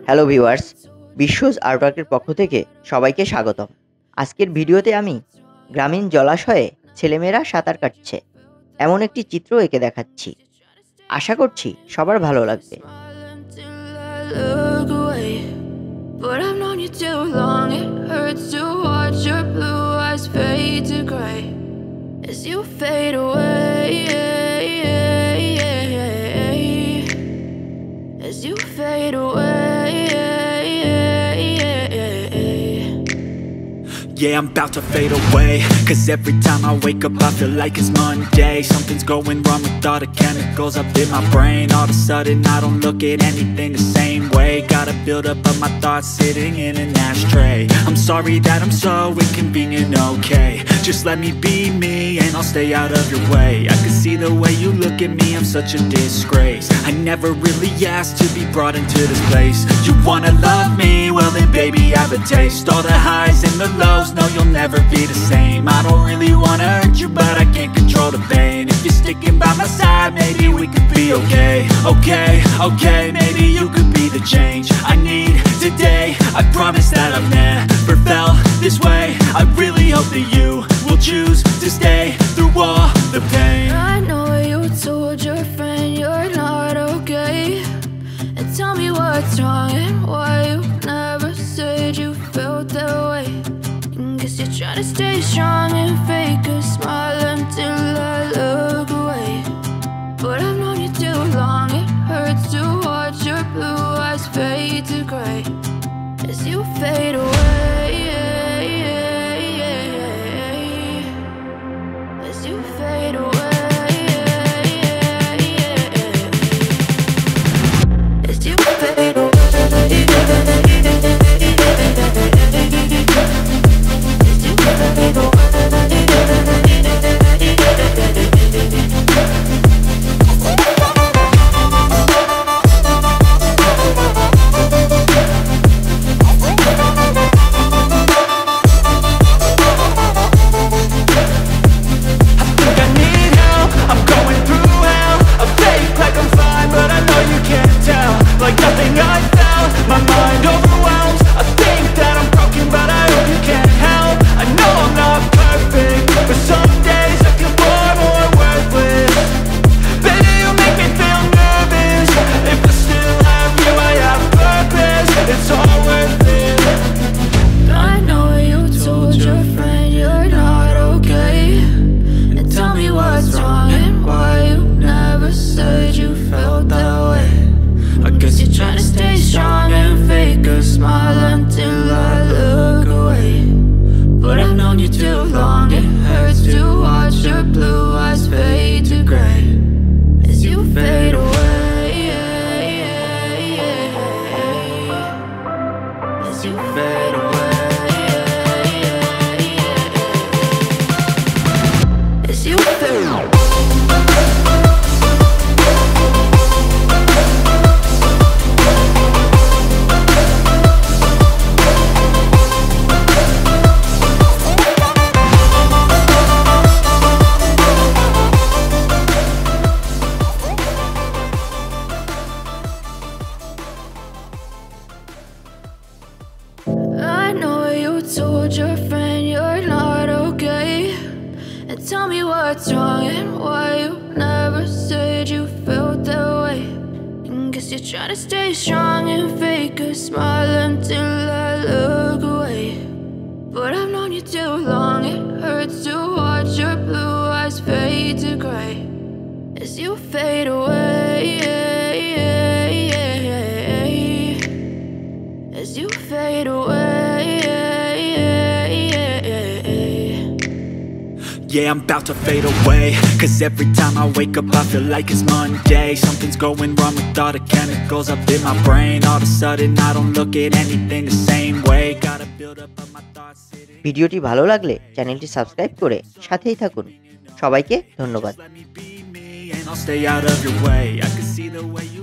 Hello viewers, বিশ্বজ আর্টওয়ার্কের পক্ষ থেকে সবাইকে স্বাগতম। আজকের ভিডিওতে আমি গ্রামীণ জলাশয়ে ছেলেমেয়েরা সাঁতার কাটছে এমন একটি চিত্র এঁকে দেখাচ্ছি। আশা করছি সবার ভালো লাগবে। But I've known you too long, it hurts to watch your blue eyes fade to gray as you fade away, as you fade away. Yeah, I'm about to fade away, cause every time I wake up I feel like it's Monday. Something's going wrong with all the chemicals up in my brain. All of a sudden I don't look at anything the same way. Gotta build up of my thoughts sitting in an ashtray. I'm sorry that I'm so inconvenient, okay. Just let me be me and I'll stay out of your way. I can see the way you look at me, I'm such a disgrace. I never really asked to be brought into this place. You wanna love me? Well then baby have a taste. All the highs and the lows, no you'll never be the same. I don't really wanna hurt you but I can't control the pain. If you're sticking by my side maybe we could be okay. Okay, maybe you could be the change I need today. I promise that I've never felt this way. I really hope that you will choose to stay through all the pain. I know you told your friend you're not okay, and tell me what's wrong and why you never said you felt that way. Guess you're trying to stay strong and fake a smile until I look away. But I've known you too long, it hurts to watch your blue eyes fade to gray as you fade away, as you fade away, as you fade away. Told your friend you're not okay, and tell me what's wrong and why you never said you felt that way. And guess you're trying to stay strong and fake a smile until I look away. But I've known you too long, it hurts to watch your blue eyes fade to gray as you fade away, as you fade away. Yeah, I'm about to fade away, cause every time I wake up I feel like it's Monday. Something's going wrong with all the chemicals up in my brain. All of a sudden I don't look at anything the same way. Gotta build up of my thoughts sitting. ভিডিওটি ভালো লাগলে চ্যানেলটি subscribe করে সাথেই থাকুন। সবাইকে ধন্যবাদ। I'll stay out of your way. I can see the way you